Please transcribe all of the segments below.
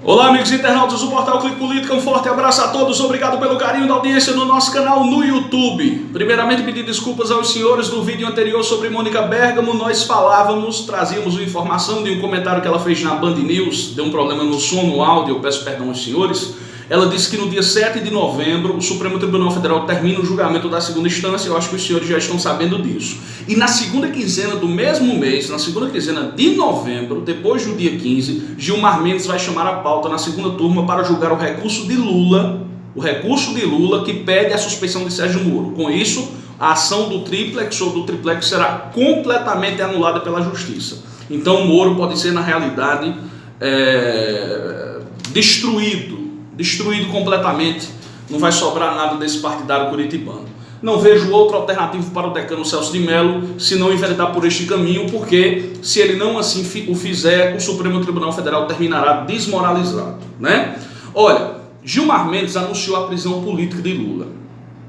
Olá, amigos internautas do Portal Clique Política, um forte abraço a todos, obrigado pelo carinho da audiência no nosso canal no YouTube. Primeiramente, pedir desculpas aos senhores do vídeo anterior sobre Mônica Bergamo. Nós trazíamos uma informação de um comentário que ela fez na Band News, deu um problema no som, no áudio, eu peço perdão aos senhores. Ela disse que no dia 7 de novembro o Supremo Tribunal Federal termina o julgamento da segunda instância. Eu acho que os senhores já estão sabendo disso. E na segunda quinzena do mesmo mês, na segunda quinzena de novembro, depois do dia 15, Gilmar Mendes vai chamar a pauta na segunda turma para julgar o recurso de Lula, que pede a suspeição de Sérgio Moro. Com isso, a ação do triplex ou do triplex será completamente anulada pela justiça. Então o Moro pode ser, na realidade, destruído completamente, não vai sobrar nada desse partidário curitibano. Não vejo outra alternativa para o decano Celso de Mello, se não enveredar por este caminho, porque se ele não assim o fizer, o Supremo Tribunal Federal terminará desmoralizado, né? Olha, Gilmar Mendes anunciou a prisão política de Lula.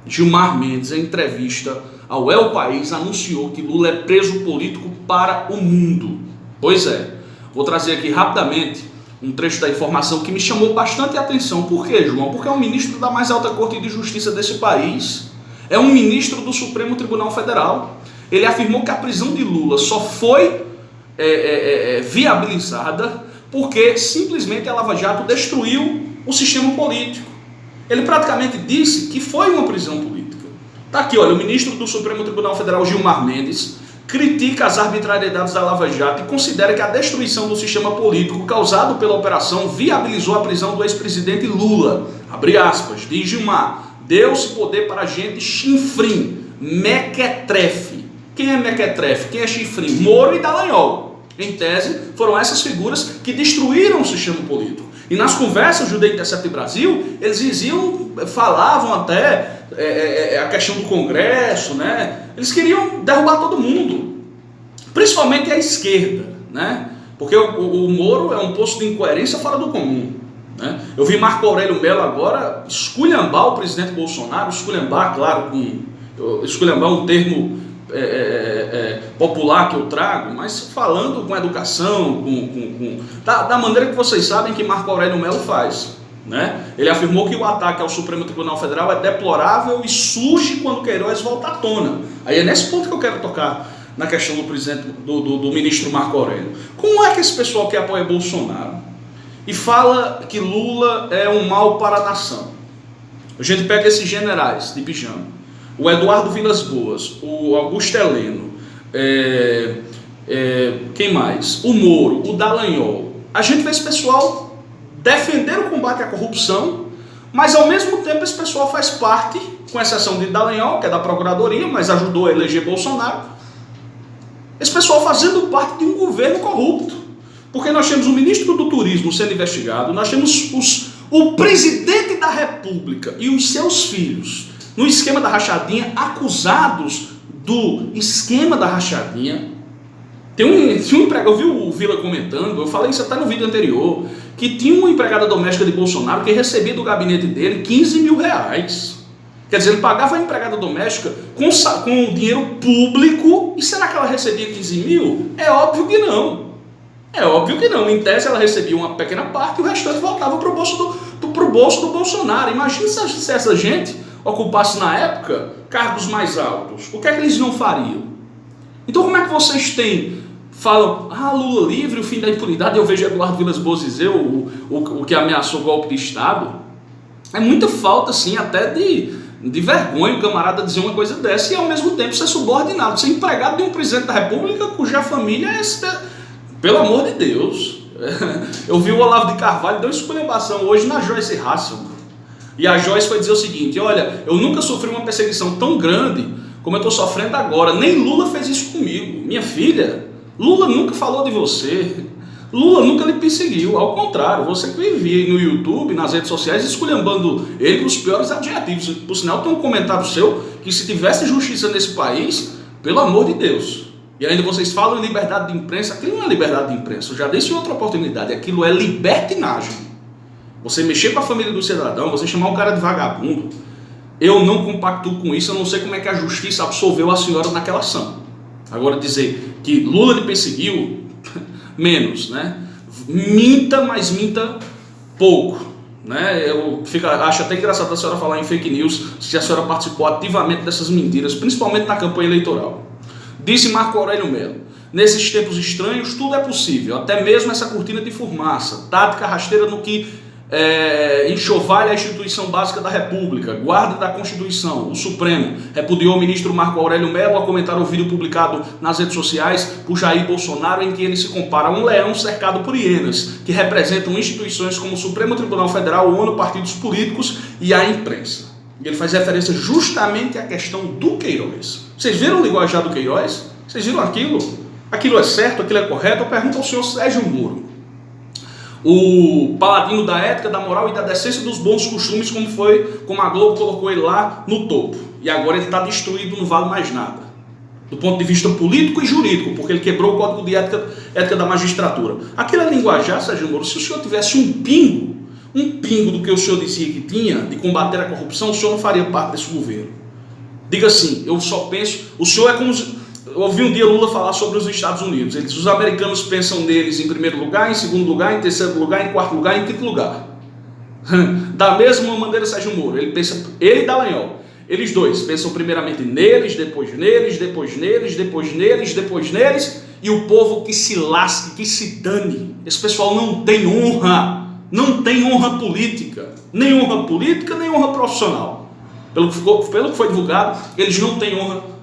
Gilmar Mendes, em entrevista ao El País, anunciou que Lula é preso político para o mundo. Pois é, vou trazer aqui rapidamente um trecho da informação que me chamou bastante atenção. Por quê, João? Porque é um ministro da mais alta corte de justiça desse país, é um ministro do Supremo Tribunal Federal. Ele afirmou que a prisão de Lula só foi viabilizada porque simplesmente a Lava Jato destruiu o sistema político. Ele praticamente disse que foi uma prisão política. Tá aqui, olha, o ministro do Supremo Tribunal Federal, Gilmar Mendes, critica as arbitrariedades da Lava Jato e considera que a destruição do sistema político causado pela operação viabilizou a prisão do ex-presidente Lula. Abre aspas, diz Gilmar, deu-se poder para gente chinfrim, mequetrefe. Quem é mequetrefe? Quem é chinfrim? Moro e Dallagnol. Em tese, foram essas figuras que destruíram o sistema político. E nas conversas do DI17 Brasil, eles falavam até a questão do Congresso, né? Eles queriam derrubar todo mundo, principalmente a esquerda, né? Porque o Moro é um posto de incoerência fora do comum, né? Eu vi Marco Aurélio Mello agora esculhambar o presidente Bolsonaro, esculhambar, claro, esculhambar um termo popular que eu trago, mas falando com educação, da maneira que vocês sabem que Marco Aurélio Mello faz, né? Ele afirmou que o ataque ao Supremo Tribunal Federal é deplorável e surge quando Queiroz volta à tona. Aí é nesse ponto que eu quero tocar na questão do presidente, do ministro Marco Aurélio. Como é que esse pessoal que apoia Bolsonaro e fala que Lula é um mal para a nação? A gente pega esses generais de pijama, o Eduardo Vilas Boas, o Augusto Heleno, quem mais? O Moro, o Dallagnol. A gente vê esse pessoal defender o combate à corrupção, mas ao mesmo tempo esse pessoal faz parte, com exceção de Dallagnol, que é da Procuradoria, mas ajudou a eleger Bolsonaro, esse pessoal fazendo parte de um governo corrupto. Porque nós temos o ministro do Turismo sendo investigado, nós temos o presidente da República e os seus filhos no esquema da rachadinha, acusados do esquema da rachadinha. Tem um empregado, eu vi o Vila comentando, eu falei isso até no vídeo anterior, que tinha uma empregada doméstica de Bolsonaro que recebia do gabinete dele 15 mil reais. Quer dizer, ele pagava a empregada doméstica com dinheiro público, e será que ela recebia 15 mil? É óbvio que não. É óbvio que não. Em tese ela recebia uma pequena parte e o restante voltava para o bolso do Bolsonaro. Imagina se essa gente ocupasse na época cargos mais altos. O que é que eles não fariam? Então como é que vocês falam, Lula livre, o fim da impunidade? Eu vejo Eduardo Vilas Boas dizer o que ameaçou o golpe de Estado. É muita falta, assim, até de vergonha o camarada dizer uma coisa dessa e ao mesmo tempo ser subordinado, ser empregado de um presidente da República cuja família é pelo amor de Deus. Eu vi o Olavo de Carvalho, deu esculhambação hoje na Joyce Hasselman. E a Joyce foi dizer o seguinte, olha, eu nunca sofri uma perseguição tão grande como eu estou sofrendo agora. Nem Lula fez isso comigo. Minha filha, Lula nunca falou de você. Lula nunca lhe perseguiu. Ao contrário, você que vive no YouTube, nas redes sociais, esculhambando ele com os piores adjetivos. Por sinal, tem um comentário seu que se tivesse justiça nesse país, pelo amor de Deus. E ainda vocês falam em liberdade de imprensa. Aquilo não é liberdade de imprensa. Eu já dei outra oportunidade. Aquilo é libertinagem. Você mexer com a família do cidadão, você chamar o cara de vagabundo, eu não compactuo com isso. Eu não sei como é que a justiça absolveu a senhora naquela ação. Agora dizer que Lula lhe perseguiu, menos, né? Minta, mas minta Pouco. Né? Acho até engraçado a senhora falar em fake news se a senhora participou ativamente dessas mentiras, principalmente na campanha eleitoral. Disse Marco Aurélio Melo: nesses tempos estranhos tudo é possível, até mesmo essa cortina de fumaça, tática rasteira no que enxovalha a instituição básica da República, guarda da Constituição, o Supremo. Repudiou o ministro Marco Aurélio Melo ao comentar o vídeo publicado nas redes sociais por Jair Bolsonaro, em que ele se compara a um leão cercado por hienas, que representam instituições como o Supremo Tribunal Federal, a ONU, partidos políticos e a imprensa. E ele faz referência justamente à questão do Queiroz. Vocês viram o linguajar do Queiroz? Vocês viram aquilo? Aquilo é certo? Aquilo é correto? Eu pergunto ao senhor Sérgio Moro, o paladino da ética, da moral e da decência dos bons costumes, como a Globo colocou ele lá no topo. E agora ele está destruído, não vale mais nada. Do ponto de vista político e jurídico, porque ele quebrou o código de ética da magistratura. Aquilo é linguajar, Sérgio Moro. Se o senhor tivesse um pingo do que o senhor dizia que tinha, de combater a corrupção, o senhor não faria parte desse governo. Diga assim: eu só penso... O senhor é como... Eu ouvi um dia Lula falar sobre os Estados Unidos. Ele diz: os americanos pensam neles em primeiro lugar, em segundo lugar, em terceiro lugar, em quarto lugar, em quinto lugar. Da mesma maneira, Sérgio Moro, ele e Dallagnol, eles dois pensam primeiramente neles, depois neles, depois neles, depois neles, depois neles, e o povo que se lasque, que se dane. Esse pessoal não tem honra, não tem honra política, nem honra profissional. Pelo que foi divulgado, eles não têm honra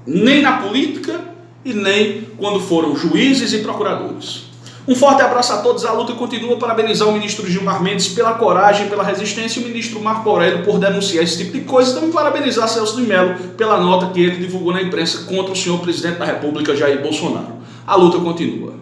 nem na política e nem quando foram juízes e procuradores. Um forte abraço a todos. A luta continua. Parabenizar o ministro Gilmar Mendes pela coragem, pela resistência, e o ministro Marco Aurélio por denunciar esse tipo de coisa. E também parabenizar Celso de Mello pela nota que ele divulgou na imprensa contra o senhor presidente da República, Jair Bolsonaro. A luta continua.